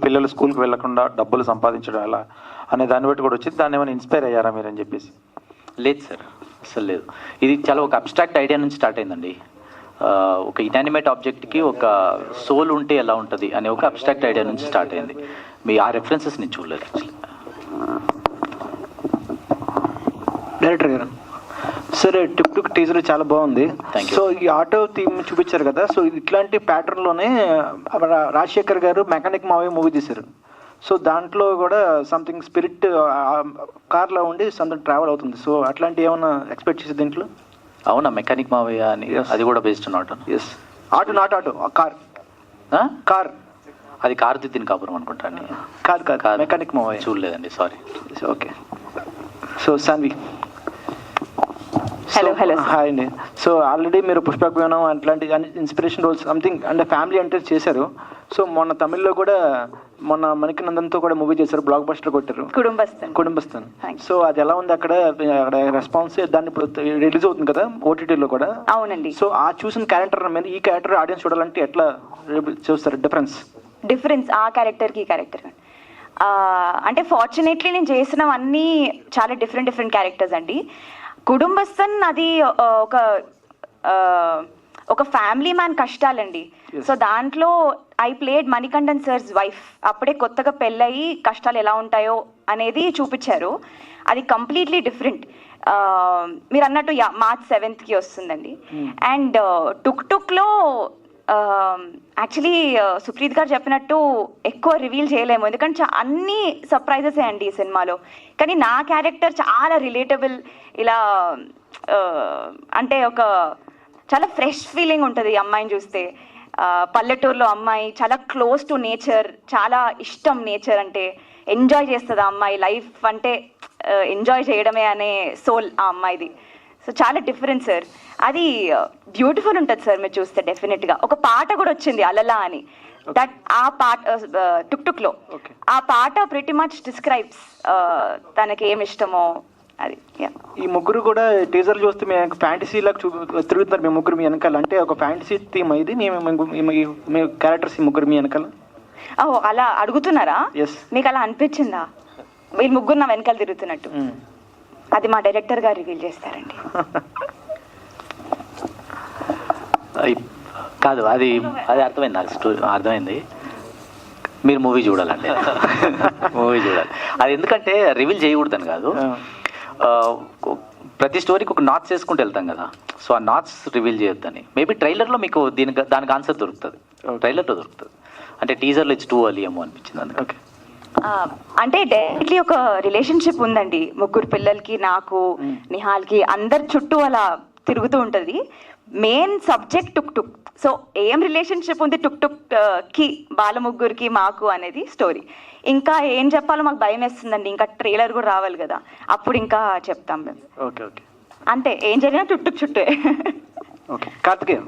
పిల్లలు స్కూల్కి వెళ్లకుండా డబ్బులు సంపాదించడం ఎలా అనే దాన్ని బట్టి కూడా వచ్చింది. దాన్ని ఏమైనా ఇన్స్పైర్ అయ్యారా మీరు అని చెప్పేసి? లేదు సార్, అసలు లేదు. ఇది చాలా ఒక అబ్స్ట్రాక్ట్ ఐడియా నుంచి స్టార్ట్ అయిందండి. ఒక ఇనానిమేట్ ఆబ్జెక్ట్కి ఒక సోల్ ఉంటే ఎలా ఉంటుంది అనే ఒక అబ్స్ట్రాక్ట్ ఐడియా నుంచి స్టార్ట్ అయింది. మీ ఆ రెఫరెన్సెస్ నేను చూడలేదు యాక్చువల్లీ. డైరెక్టర్ గారు సరే, టిక్ టుక్ టీజర్ చాలా బాగుంది. Thank you. సో ఈ ఆటో థీమ్ చూపించారు కదా, సో ఇట్లాంటి ప్యాటర్న్ లోనే రాజశేఖర్ గారు మెకానిక్ మావయ్య మూవీ తీశారు. సో దాంట్లో కూడా సంథింగ్ స్పిరిట్ కార్లో ఉండి సంథింగ్ ట్రావెల్ అవుతుంది. సో అట్లాంటి ఏమైనా ఎక్స్పెక్ట్ చేసి దీంట్లో? అవునా, మెకానిక్ మావయ్య అని? అది కూడా based auto? Yes. Auto not auto, car. Car అది కార్తీతిని కాపురం అనుకుంటా అండి. కాదు, మెకానిక్ మావయ్య. చూడలేదండి, sorry. Okay. So Saanvi. Hello hi అండి. సో ఆల్రెడీ మీరు పుష్పక్ విమానం అట్లాంటి ఇన్స్పిరేషన్ రోల్స్ సంథింగ్ అంటే ఫ్యామిలీ అంటే చేశారు. సో మొన్న తమిళ్లో కూడా మొన్న మణికనందన్తో కూడా మూవీ చేశారు, బ్లాక్ బస్టర్ కొట్టారు, కుటుంబస్థన్. సో అది ఎలా ఉంది అక్కడ రెస్పాన్స్? దాన్ని రిలీజ్ అవుతుంది కదా ఓటీటీలో కూడా. అవునండి. సో ఆ చూసిన క్యారెక్టర్ మీద ఈ క్యారెక్టర్ ఆడియన్స్ చూడాలంటే ఎట్లా చూస్తారు డిఫరెన్స్ ఆ క్యారెక్టర్కి ఈ క్యారెక్టర్? అంటే ఫార్చునేట్లీ నేను చేసినవన్నీ చాలా డిఫరెంట్ క్యారెక్టర్స్ అండి. కుటుంబస్థన్ అది ఒక ఫ్యామిలీ మ్యాన్ కష్టాలండి. సో దాంట్లో I played Manikandan sir's wife. అప్పుడే కొత్తగా పెళ్ళయి కష్టాలు ఎలా ఉంటాయో అనేది చూపించారు. అది కంప్లీట్లీ డిఫరెంట్. మీరు అన్నట్టు మార్చ్ 7th వస్తుందండి. అండ్ టుక్లో యాక్చువల్లీ సుప్రీత్ గారు చెప్పినట్టు ఎక్కువ రివీల్ చేయలేము, ఎందుకంటే అన్ని సర్ప్రైజెస్ అండి ఈ సినిమాలో. కానీ నా క్యారెక్టర్ చాలా రిలేటబుల్. ఇలా అంటే ఒక చాలా ఫ్రెష్ ఫీలింగ్ ఉంటుంది ఈ అమ్మాయిని చూస్తే. పల్లెటూరులో అమ్మాయి, చాలా క్లోజ్ టు నేచర్, చాలా ఇష్టం నేచర్ అంటే, ఎంజాయ్ చేస్తుంది ఆ అమ్మాయి. లైఫ్ అంటే ఎంజాయ్ చేయడమే అనే సోల్ ఆ అమ్మాయిది. సో చాలా డిఫరెంట్ సార్. అది బ్యూటిఫుల్ ఉంటుంది సార్ మీరు చూస్తే. డెఫినెట్గా ఒక పాట కూడా వచ్చింది అలలా అని. దట్ ఆ పాట టుక్లో ఆ పాట ప్రిటీ మచ్ డిస్క్రైబ్స్ తనకి ఏమి ఇష్టమో అది. ఈ ముగ్గురు కూడా టీజర్ చూస్తే మేము ఫ్యాంటసీ లాగా తిరుగుతున్నారు మీ ముగ్గురు మీ వెనకాల. అంటే ఒక ఫ్యాంటసీ థీమ్ ఇది మీ క్యారెక్టర్స్ ఈ ముగ్గురు మీ వెనకాల. అలా అడుగుతున్నారా? ఎస్. మీకు అలా అనిపించిందా వీళ్ళు ముగ్గురు నా వెనకాల తిరుగుతున్నట్టు? అది మా డైరెక్టర్ గారు రివీల్ చేస్తారండి. కాదు, అది అర్థమైంది నాకు, స్టోరీ అర్థమైంది. మీరు మూవీ చూడాలండి, మూవీ చూడాలి. అది ఎందుకంటే రివీల్ చేయకూడదని కాదు, ప్రతి స్టోరీకి ఒక నాట్స్ వేసుకుంటూ వెళ్తాం కదా. సో ఆ నాట్స్ రివీల్ చేయొద్దని. మేబీ ట్రైలర్లో మీకు దానికి ఆన్సర్ దొరుకుతుంది, ట్రైలర్లో దొరుకుతుంది. అంటే టీజర్లో ఇట్స్ టూ ఎర్లీ ఏమో అనిపించింది అందుకే. ఓకే. అంటే డైరెక్ట్లీ ఒక రిలేషన్షిప్ ఉందండి ముగ్గురు పిల్లలకి, నాకు, నిహాల్కి. అందరి చుట్టూ అలా తిరుగుతూ ఉంటుంది. మెయిన్ సబ్జెక్ట్ టుక్. సో ఏం రిలేషన్షిప్ ఉంది టుక్ కి, బాల ముగ్గురికి, మాకు అనేది స్టోరీ. ఇంకా ఏం చెప్పాలో మాకు భయం వేస్తుందండి. ఇంకా ట్రైలర్ కూడా రావాలి కదా, అప్పుడు ఇంకా చెప్తాం మేము. ఓకే. అంతే, ఏం జరిగినా టుక్ చుట్టే. ఓకే. కార్తికేయ.